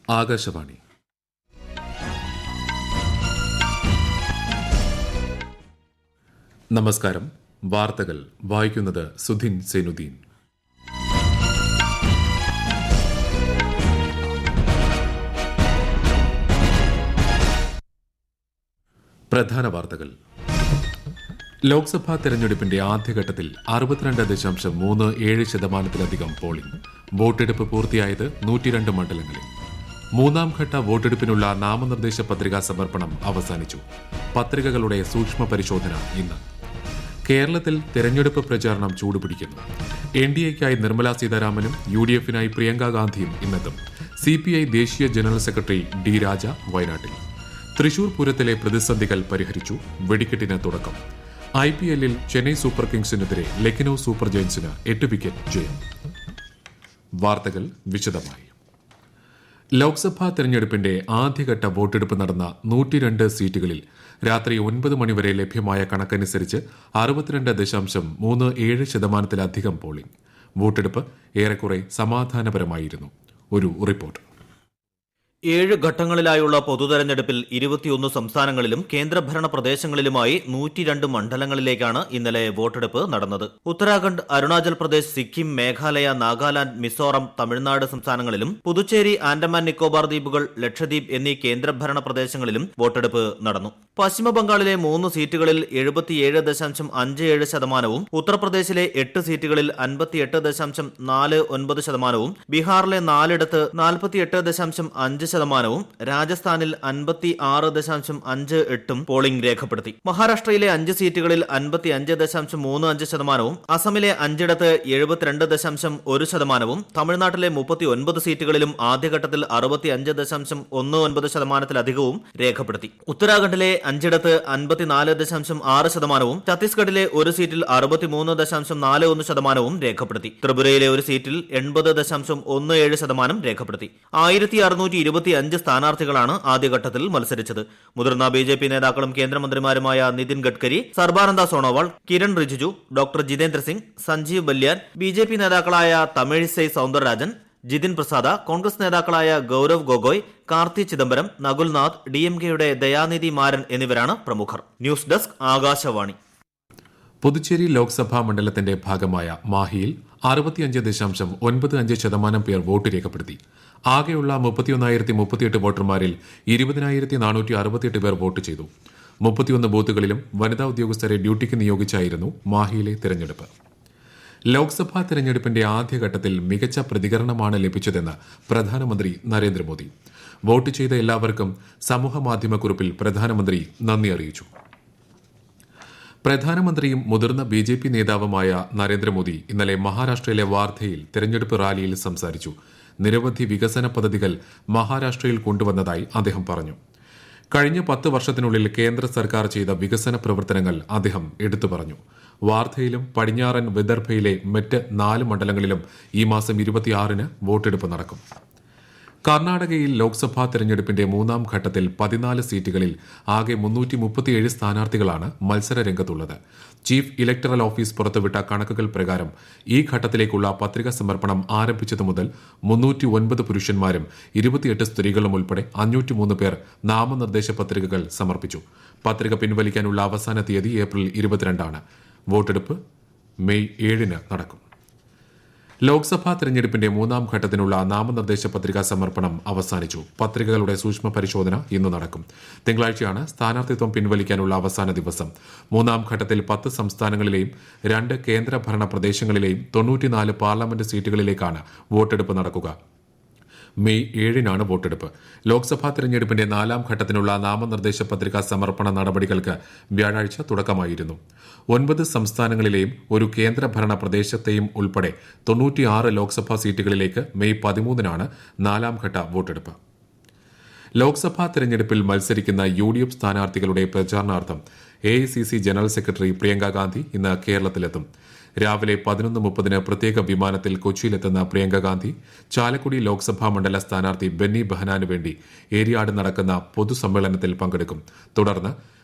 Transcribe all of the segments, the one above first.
ആകാശവാണി. നമസ്കാരം. വാർത്തകൾ വായിക്കുന്നത് സുധിൻ സേനുദ്ദീൻ. പ്രധാന വാർത്തകൾ. ലോക്സഭാ തെരഞ്ഞെടുപ്പിന്റെ ആദ്യഘട്ടത്തിൽ 62.37% പോളിംഗ്. വോട്ടെടുപ്പ് പൂർത്തിയായത് 102 മണ്ഡലങ്ങളിൽ. മൂന്നാം ഘട്ട വോട്ടെടുപ്പിനുള്ള നാമനിർദ്ദേശ പത്രികാ സമർപ്പണം അവസാനിച്ചു. പത്രികകളുടെ സൂക്ഷ്മ പരിശോധന ഇന്ന്. കേരളത്തിൽ തെരഞ്ഞെടുപ്പ് പ്രചാരണം ചൂടുപിടിക്കുന്നു. NDAയ്ക്കായി നിർമ്മലാ സീതാരാമനും UDFനായി പ്രിയങ്കാ ഗാന്ധിയും ഇന്നെത്തും. CPI ദേശീയ ജനറൽ സെക്രട്ടറി D രാജ വയനാട്ടിൽ. തൃശൂർ പൂരത്തിലെ പ്രതിസന്ധികൾ പരിഹരിച്ചു. വെടിക്കെട്ടിന് തുടക്കം. IPLൽ ചെന്നൈ സൂപ്പർ കിങ്സിനെതിരെ ലക്നൌ സൂപ്പർ ജയൻസിന് 8 വിക്കറ്റ് ജയം. വാർത്തകൾ വിശദമായി. ലോക്സഭാ തെരഞ്ഞെടുപ്പിന്റെ ആദ്യഘട്ട വോട്ടെടുപ്പ് നടന്ന 102 സീറ്റുകളിൽ രാത്രി 9 മണിവരെ ലഭ്യമായ കണക്കനുസരിച്ച് 62.37% പോളിംഗ്. വോട്ടെടുപ്പ് ഏറെക്കുറെ സമാധാനപരമായിരുന്നു. ഒരു റിപ്പോർട്ട്. 7 ഘട്ടങ്ങളിലായുള്ള പൊതുതെരഞ്ഞെടുപ്പിൽ 21 സംസ്ഥാനങ്ങളിലും കേന്ദ്രഭരണ പ്രദേശങ്ങളിലുമായി 102 മണ്ഡലങ്ങളിലേക്കാണ് ഇന്നലെ വോട്ടെടുപ്പ് നടന്നത്. ഉത്തരാഖണ്ഡ്, അരുണാചൽ പ്രദേശ്, സിക്കിം, മേഘാലയ, നാഗാലാന്റ്, മിസോറം, തമിഴ്നാട് സംസ്ഥാനങ്ങളിലും പുതുച്ചേരി, ആൻഡമാൻ നിക്കോബാർ ദ്വീപുകൾ, ലക്ഷദ്വീപ് എന്നീ കേന്ദ്രഭരണ പ്രദേശങ്ങളിലും വോട്ടെടുപ്പ് നടന്നു. പശ്ചിമബംഗാളിലെ 3 സീറ്റുകളിൽ 77.57%, ഉത്തർപ്രദേശിലെ 8 സീറ്റുകളിൽ 58.49%, ബീഹാറിലെ 4ഇടത്ത് 48.5%, രാജസ്ഥാനിൽ 56.58% പോളിംഗ് രേഖപ്പെടുത്തി. മഹാരാഷ്ട്രയിലെ 5 സീറ്റുകളിൽ 55.35%, അസമിലെ 5ഇടത്ത് 72.1%, തമിഴ്നാട്ടിലെ 39 സീറ്റുകളിലും ആദ്യഘട്ടത്തിൽ 65.19%-ലധികവും രേഖപ്പെടുത്തി. ഉത്തരാഖണ്ഡിലെ 5ഇടത്ത് 54.6%, ഛത്തീസ്ഗഡിലെ 1 സീറ്റിൽ 63.41% രേഖപ്പെടുത്തി. ത്രിപുരയിലെ 1 സീറ്റിൽ 80.17% രേഖപ്പെടുത്തി. 1625 സ്ഥാനാർത്ഥികളാണ് ആദ്യഘട്ടത്തിൽ മത്സരിച്ചത്. മുതിർന്ന BJP നേതാക്കളും കേന്ദ്രമന്ത്രിമാരുമായ നിതിൻ ഗഡ്കരി, സർബാനന്ദ സോണോവാൾ, കിരൺ റിജിജു, ഡോക്ടർ ജിതേന്ദ്ര സിംഗ്, സഞ്ജീവ് ബല്യാൻ, BJP നേതാക്കളായ തമിഴിസൈ സൌന്ദരരാജൻ, ജിതിൻ പ്രസാദ, കോൺഗ്രസ് നേതാക്കളായ ഗൌരവ് ഗൊഗോയ്, കാർത്തി ചിദംബരം, നകുൽനാഥ്, DMKയുടെ ദയാനിധി മാരൻ എന്നിവരാണ് പ്രമുഖർ. News desk, Akashvani. പുതുച്ചേരി ലോക്സഭാ മണ്ഡലത്തിന്റെ ഭാഗമായ മാഹിയിൽ 65.95% പേർ വോട്ട് രേഖപ്പെടുത്തി. ആകെയുള്ള 31,038 വോട്ടർമാരിൽ 20,468 പേർ വോട്ട് ചെയ്തു. 31 ബൂത്തുകളിലും വനിതാ ഉദ്യോഗസ്ഥരെ ഡ്യൂട്ടിക്ക് നിയോഗിച്ചായിരുന്നു മാഹിയിലെ തെരഞ്ഞെടുപ്പ്. ലോക്സഭാ തെരഞ്ഞെടുപ്പിന്റെ ആദ്യഘട്ടത്തിൽ മികച്ച പ്രതികരണമാണ് ലഭിച്ചതെന്ന് പ്രധാനമന്ത്രി നരേന്ദ്രമോദി. വോട്ട് ചെയ്ത എല്ലാവർക്കും സമൂഹമാധ്യമക്കുറിപ്പിൽ പ്രധാനമന്ത്രി നന്ദി അറിയിച്ചു. പ്രധാനമന്ത്രിയും മുതിർന്ന BJP നേതാവുമായ നരേന്ദ്രമോദി ഇന്നലെ മഹാരാഷ്ട്രയിലെ വാർധയിൽ തെരഞ്ഞെടുപ്പ് റാലിയിൽ സംസാരിച്ചു. നിരവധി വികസന പദ്ധതികൾ മഹാരാഷ്ട്രയിൽ കൊണ്ടുവന്നതായി അദ്ദേഹം പറഞ്ഞു. കഴിഞ്ഞ 10 വർഷത്തിനുള്ളിൽ കേന്ദ്ര സർക്കാർ ചെയ്ത വികസന പ്രവർത്തനങ്ങൾ അദ്ദേഹം എടുത്തു പറഞ്ഞു. വാർധയിലും പടിഞ്ഞാറൻ വിദർഭയിലെ മറ്റ് 4 മണ്ഡലങ്ങളിലും ഈ മാസം 26-ന് വോട്ടെടുപ്പ് നടക്കും. കർണാടകയിൽ ലോക്സഭാ തെരഞ്ഞെടുപ്പിന്റെ മൂന്നാം ഘട്ടത്തിൽ 14 സീറ്റുകളിൽ ആകെ 337 സ്ഥാനാർത്ഥികളാണ് മത്സരരംഗത്തുള്ളത്. ചീഫ് ഇലക്ടറൽ ഓഫീസ് പുറത്തുവിട്ട കണക്കുകൾ പ്രകാരം ഈ ഘട്ടത്തിലേക്കുള്ള പത്രിക സമർപ്പണം ആരംഭിച്ചതു മുതൽ 309 പുരുഷന്മാരും 28 സ്ത്രീകളും ഉൾപ്പെടെ 503 പേർ നാമനിർദ്ദേശ പത്രികകൾ സമർപ്പിച്ചു. പത്രിക പിൻവലിക്കാനുള്ള അവസാന തീയതി ഏപ്രിൽ 22-ആണ്. വോട്ടെടുപ്പ് മെയ് 7-ന് നടക്കും. ലോക്സഭാ തെരഞ്ഞെടുപ്പിന്റെ മൂന്നാം ഘട്ടത്തിനുള്ള നാമനിർദ്ദേശ പത്രികാ സമർപ്പണം അവസാനിച്ചു. പത്രികകളുടെ സൂക്ഷ്മ പരിശോധന ഇന്ന് നടക്കും. തിങ്കളാഴ്ചയാണ് സ്ഥാനാർത്ഥിത്വം പിൻവലിക്കാനുള്ള അവസാന ദിവസം. മൂന്നാം ഘട്ടത്തിൽ 10 സംസ്ഥാനങ്ങളിലെയും 2 കേന്ദ്രഭരണ പ്രദേശങ്ങളിലെയും 94 പാർലമെന്റ് സീറ്റുകളിലേക്കാണ് വോട്ടെടുപ്പ് നടക്കുക. മെയ് 7-നാണ് വോട്ടെടുപ്പ്. ലോക്സഭാ തെരഞ്ഞെടുപ്പിന്റെ 4ാം ഘട്ടത്തിനുള്ള നാമനിർദ്ദേശ പത്രികാ സമർപ്പണ നടപടികൾക്ക് വ്യാഴാഴ്ച തുടക്കമായിരുന്നു. 9 സംസ്ഥാനങ്ങളിലെയും ഒരു കേന്ദ്രഭരണ പ്രദേശത്തെയും ഉൾപ്പെടെ 96 ലോക്സഭാ സീറ്റുകളിലേക്ക് മെയ് 13-നാണ് 4ാം ഘട്ട വോട്ടെടുപ്പ്. ലോക്സഭാ തെരഞ്ഞെടുപ്പിൽ മത്സരിക്കുന്ന UDF സ്ഥാനാർത്ഥികളുടെ പ്രചാരണാർത്ഥം AICC general secretary Priyanka Gandhi ഇന്ന് കേരളത്തിലെത്തും. രാവിലെ 11:30 പ്രത്യേക വിമാനത്തിൽ കൊച്ചിയിലെത്തുന്ന പ്രിയങ്ക ഗാന്ധി ചാലക്കുടി ലോക്സഭാ മണ്ഡല സ്ഥാനാർത്ഥി ബെന്നി ബെഹനാനു വേണ്ടി ഏരിയാട് നടക്കുന്ന പൊതുസമ്മേളനത്തിൽ പങ്കെടുക്കും. തുടർന്ന്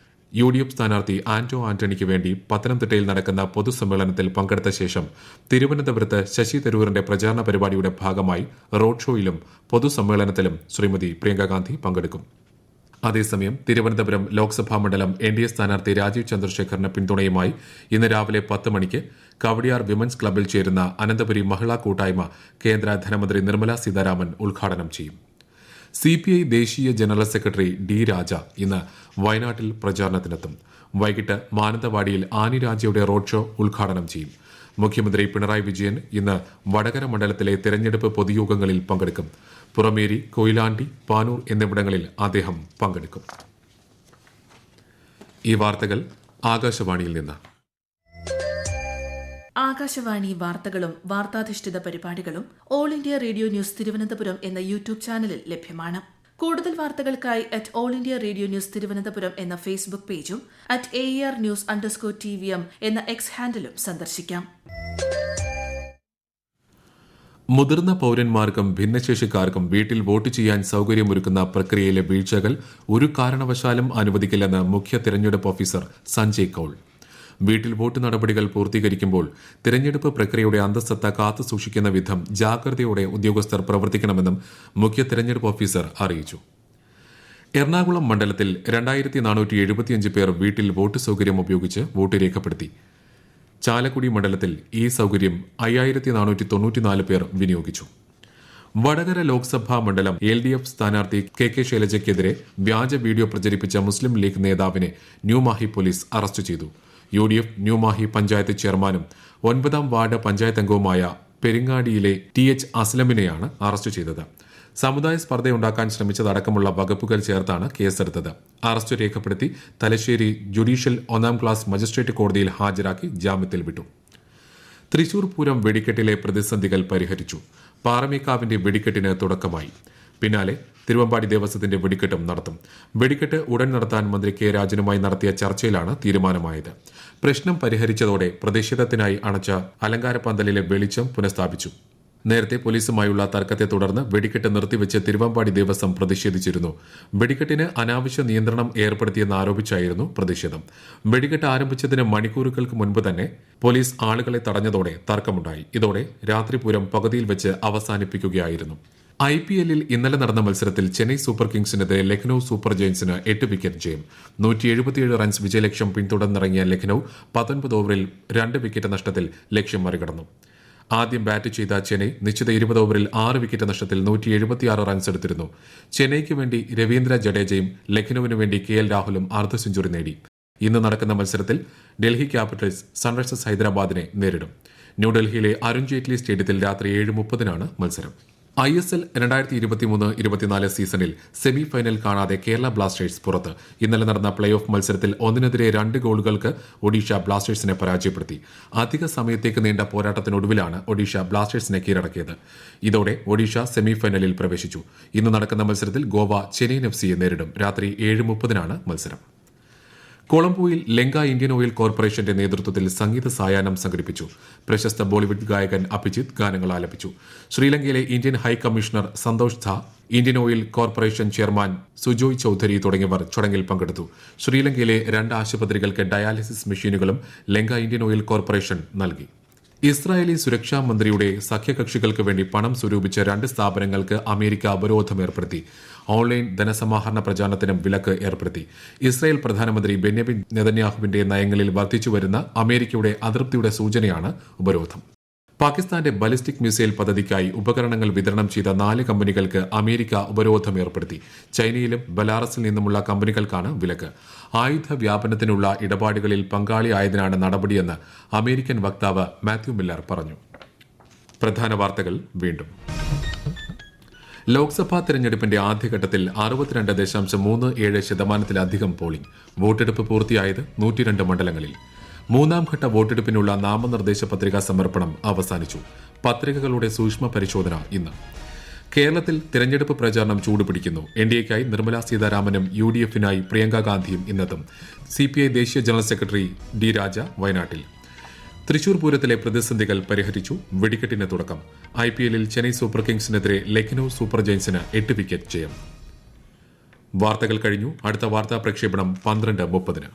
UDF സ്ഥാനാർത്ഥി ആന്റോ ആന്റണിക്ക് വേണ്ടി പത്തനംതിട്ടയിൽ നടക്കുന്ന പൊതുസമ്മേളനത്തിൽ പങ്കെടുത്ത ശേഷം തിരുവനന്തപുരത്ത് ശശി തരൂരിന്റെ പ്രചാരണ പരിപാടിയുടെ ഭാഗമായി റോഡ് ഷോയിലും പൊതുസമ്മേളനത്തിലും ശ്രീമതി പ്രിയങ്ക ഗാന്ധി പങ്കെടുക്കും. അതേസമയം തിരുവനന്തപുരം ലോക്സഭാ മണ്ഡലം NDA സ്ഥാനാർത്ഥി രാജീവ് ചന്ദ്രശേഖറിന് പിന്തുണയുമായി ഇന്ന് രാവിലെ 10 മണിക്ക് കവടിയാർ വിമൻസ് ക്ലബ്ബിൽ ചേരുന്ന അനന്തപുരി മഹിളാ കൂട്ടായ്മ കേന്ദ്ര ധനമന്ത്രി നിർമ്മല സീതാരാമൻ ഉദ്ഘാടനം ചെയ്യും. CPI ദേശീയ ജനറൽ സെക്രട്ടറി D. രാജ ഇന്ന് വയനാട്ടിൽ പ്രചാരണത്തിനെത്തും. വൈകിട്ട് മാനന്തവാടിയിൽ ആനി രാജയുടെ റോഡ് ഷോ ഉദ്ഘാടനം ചെയ്യും. മുഖ്യമന്ത്രി പിണറായി വിജയൻ ഇന്ന് വടകര മണ്ഡലത്തിലെ തെരഞ്ഞെടുപ്പ് പൊതുയോഗങ്ങളിൽ പങ്കെടുക്കും. പുറമേരി, കൊയിലാണ്ടി, പാനൂർ എന്നിവിടങ്ങളിൽ അദ്ദേഹം പങ്കെടുക്കും. ഈ വാർത്തകൾ ആകാശവാണിയിൽ നിന്ന്. ആകാശവാണി വാർത്തകളും വാർത്താധിഷ്ഠിത പരിപാടികളും all India radio news Thiruvananthapuram എന്ന യൂട്യൂബ് ചാനലിൽ ലഭ്യമാണ്. കൂടുതൽ വാർത്തകൾക്കായി @all India radio news Thiruvananthapuram എന്ന ഫേസ്ബുക്ക് പേജും @AER_News_TVM എന്ന എക്സ് ഹാൻഡിലും സന്ദർശിക്കാം. മുതിർന്ന പൌരന്മാർക്കും ഭിന്നശേഷിക്കാർക്കും വീട്ടിൽ വോട്ട് ചെയ്യാൻ സൌകര്യമൊരുക്കുന്ന പ്രക്രിയയിലെ വീഴ്ചകൾ ഒരു കാരണവശാലും അനുവദിക്കില്ലെന്ന് മുഖ്യ തിരഞ്ഞെടുപ്പ് ഓഫീസർ സഞ്ജയ് കൌൾ. വീട്ടിൽ വോട്ട് നടപടികൾ പൂർത്തീകരിക്കുമ്പോൾ തിരഞ്ഞെടുപ്പ് പ്രക്രിയയുടെ അന്തസ്സത്ത കാത്തുസൂക്ഷിക്കുന്ന വിധം ജാഗ്രതയോടെ ഉദ്യോഗസ്ഥർ പ്രവർത്തിക്കണമെന്നും മുഖ്യ തിരഞ്ഞെടുപ്പ് ഓഫീസർ അറിയിച്ചു. എറണാകുളം മണ്ഡലത്തിൽ 2475 പേർ വീട്ടിൽ വോട്ട് സൌകര്യം ഉപയോഗിച്ച് വോട്ട് രേഖപ്പെടുത്തി. ചാലക്കുടി മണ്ഡലത്തിൽ ഈ സൌകര്യം 5494 പേർ വിനിയോഗിച്ചു. വടകര ലോക്സഭാ മണ്ഡലം LDF സ്ഥാനാർത്ഥി KK ശൈലജയ്ക്കെതിരെ വ്യാജ വീഡിയോ പ്രചരിപ്പിച്ച മുസ്ലിം ലീഗ് നേതാവിനെ ന്യൂമാഹി പോലീസ് അറസ്റ്റ് ചെയ്തു. UDF ന്യൂമാഹി പഞ്ചായത്ത് ചെയർമാനും 9ാം വാർഡ് പഞ്ചായത്ത് അംഗവുമായ പെരിങ്ങാടിയിലെ TH അസ്ലമിനെയാണ് അറസ്റ്റ് ചെയ്തത്. സമുദായ സ്പർദ്ധയുണ്ടാക്കാൻ ശ്രമിച്ചതടക്കമുള്ള വകുപ്പുകൾ ചേർത്താണ് കേസെടുത്തത്. അറസ്റ്റ് രേഖപ്പെടുത്തി തലശ്ശേരി ജുഡീഷ്യൽ 1ാം ക്ലാസ് മജിസ്ട്രേറ്റ് കോടതിയിൽ ഹാജരാക്കി ജാമ്യത്തിൽ വിട്ടു. തൃശൂർ പൂരം വെടിക്കെട്ടിലെ പ്രതിസന്ധികൾ പരിഹരിച്ചു. പാറമേക്കാവിന്റെ വെടിക്കെട്ടിന് തുടക്കമായി. പിന്നാലെ തിരുവമ്പാടി ദേവസ്വത്തിന്റെ വെടിക്കെട്ടും നടത്തും. വെടിക്കെട്ട് ഉടൻ നടത്താൻ മന്ത്രി K. രാജനുമായി നടത്തിയ ചർച്ചയിലാണ് തീരുമാനമായത്. പ്രശ്നം പരിഹരിച്ചതോടെ പ്രതിഷേധത്തിനായി അണച്ച അലങ്കാര പന്തലിലെ വെളിച്ചം പുനഃസ്ഥാപിച്ചു. നേരത്തെ പോലീസുമായുള്ള തർക്കത്തെ തുടർന്ന് വെടിക്കെട്ട് നിർത്തിവെച്ച് തിരുവമ്പാടി ദേവസ്വം പ്രതിഷേധിച്ചിരുന്നു. വെടിക്കെട്ടിന് അനാവശ്യ നിയന്ത്രണം ഏർപ്പെടുത്തിയെന്നാരോപിച്ചായിരുന്നു പ്രതിഷേധം. വെടിക്കെട്ട് ആരംഭിച്ചതിന് മണിക്കൂറുകൾക്ക് മുൻപ് തന്നെ പോലീസ് ആളുകളെ തടഞ്ഞതോടെ തർക്കമുണ്ടായി. ഇതോടെ രാത്രി പൂരം പകുതിയിൽ വെച്ച് അവസാനിപ്പിക്കുകയായിരുന്നു. IPL-ൽ ഇന്നലെ നടന്ന മത്സരത്തിൽ ചെന്നൈ സൂപ്പർ കിങ്സിനെതിരെ ലക്നൌ സൂപ്പർ ജയൻസിന് 8 വിക്കറ്റ് ജയം. 177 റൺസ് വിജയലക്ഷ്യം പിന്തുടർന്നിറങ്ങിയ ലക്നൌ 19 ഓവറിൽ 2 വിക്കറ്റ് നഷ്ടത്തിൽ ലക്ഷ്യം മറികടന്നു. ആദ്യം ബാറ്റ് ചെയ്ത ചെന്നൈ നിശ്ചിത 20 ഓവറിൽ 6 വിക്കറ്റ് നഷ്ടത്തിൽ 176 റൺസ് എടുത്തിരുന്നു. ചെന്നൈയ്ക്ക് വേണ്ടി രവീന്ദ്ര ജഡേജയും ലക്നൌവിന് വേണ്ടി KL രാഹുലും അർദ്ധ സെഞ്ചുറി നേടി. ഇന്ന് നടക്കുന്ന മത്സരത്തിൽ ഡൽഹി ക്യാപിറ്റൽസ് സൺറൈസേഴ്സ് ഹൈദരാബാദിനെ നേരിടും. ന്യൂഡൽഹിയിലെ അരുൺ ജെയ്റ്റ്ലി സ്റ്റേഡിയത്തിൽ രാത്രി 7:30 മത്സരം. ISL 2023-24 സീസണിൽ സെമി ഫൈനൽ കാണാതെ കേരള ബ്ലാസ്റ്റേഴ്സ് പുറത്ത്. ഇന്നലെ നടന്ന പ്ലേ ഓഫ് മത്സരത്തിൽ 1-2 ഗോളുകൾക്ക് ഒഡീഷ ബ്ലാസ്റ്റേഴ്സിനെ പരാജയപ്പെടുത്തി. അധിക സമയത്തേക്ക് നീണ്ട പോരാട്ടത്തിനൊടുവിലാണ് ഒഡീഷ ബ്ലാസ്റ്റേഴ്സിനെ കീഴടക്കിയത്. ഇതോടെ ഒഡീഷ സെമി ഫൈനലിൽ പ്രവേശിച്ചു. ഇന്ന് നടക്കുന്ന മത്സരത്തിൽ ഗോവ ചെന്നൈയിൻ FCയെ നേരിടും. രാത്രി 7:30 മത്സരം. കൊളംബോയിൽ ലങ്ക ഇന്ത്യൻ ഓയിൽ കോർപ്പറേഷന്റെ നേതൃത്വത്തിൽ സംഗീത സായാഹ്നം സംഘടിപ്പിച്ചു. പ്രശസ്ത ബോളിവുഡ് ഗായകൻ അഭിജിത്ത് ഗാനങ്ങൾ ആലപിച്ചു. ശ്രീലങ്കയിലെ Indian high commissioner Santosh Jha, Indian oil corporation chairman Sujoy Chowdhury തുടങ്ങിയവർ ചടങ്ങിൽ പങ്കെടുത്തു. ശ്രീലങ്കയിലെ 2 ആശുപത്രികൾക്ക് ഡയാലിസിസ് മെഷീനുകളും ലങ്ക ഇന്ത്യൻ ഓയിൽ കോർപ്പറേഷൻ നൽകി. ഇസ്രായേലി സുരക്ഷാ മന്ത്രിയുടെ സഖ്യകക്ഷികൾക്ക് വേണ്ടി പണം സ്വരൂപിച്ച 2 സ്ഥാപനങ്ങൾക്ക് അമേരിക്ക ഉപരോധം ഏർപ്പെടുത്തി. ഓൺലൈൻ ധനസമാഹരണ പ്രചാരണത്തിനും വിലക്ക് ഏർപ്പെടുത്തി. ഇസ്രായേൽ പ്രധാനമന്ത്രി ബെന്യാമിൻ നെതന്യാഹുവിന്റെ നയങ്ങളിൽ വർദ്ധിച്ചുവരുന്ന അമേരിക്കയുടെ അതൃപ്തിയുടെ സൂചനയാണ് ഉപരോധം. പാകിസ്ഥാന്റെ ബലിസ്റ്റിക് മിസൈൽ പദ്ധതിക്കായി ഉപകരണങ്ങൾ വിതരണം ചെയ്ത 4 കമ്പനികൾക്ക് അമേരിക്ക ഉപരോധം ഏർപ്പെടുത്തി. ചൈനയിലും ബലാറസിൽ നിന്നുമുള്ള കമ്പനികൾക്കാണ് വിലക്ക്. ആയുധ വ്യാപനത്തിനുള്ള ഇടപാടുകളിൽ പങ്കാളിയായതിനാണ് നടപടിയെന്ന് അമേരിക്കൻ വക്താവ് മാത്യു മില്ലർ പറഞ്ഞു. പ്രധാന വാർത്തകൾ വീണ്ടും. ലോക്സഭാ തെരഞ്ഞെടുപ്പിന്റെ ആദ്യഘട്ടത്തിൽ 62.37% പോളിംഗ്. വോട്ടെടുപ്പ് പൂർത്തിയായത് 102 മണ്ഡലങ്ങളിൽ. 3ാം ഘട്ട വോട്ടെടുപ്പിനുള്ള നാമനിർദ്ദേശ പത്രികാ സമർപ്പണം അവസാനിച്ചു. പത്രികകളുടെ സൂക്ഷ്മ പരിശോധന ഇന്ന്. കേരളത്തിൽ തെരഞ്ഞെടുപ്പ് പ്രചാരണം ചൂടുപിടിക്കുന്നു. NDAയ്ക്കായി നിർമ്മല സീതാരാമനും UDF-നായി പ്രിയങ്ക ഗാന്ധിയും ഇന്നെത്തും. CPI ദേശീയ ജനറൽ സെക്രട്ടറി D. രാജ വയനാട്ടിൽ. തൃശൂർ പൂരത്തിലെ പ്രതിസന്ധികൾ പരിഹരിച്ചു. വെടിക്കെട്ടിന് തുടക്കം. IPL-ൽ ചെന്നൈ സൂപ്പർ കിങ്സിനെതിരെ ലക്നൌ സൂപ്പർ ജയൻസിന് 8 വിക്കറ്റ് ജയം. വാർത്തകൾ കഴിഞ്ഞു. അടുത്ത വാർത്താ പ്രക്ഷേപണം 12:30.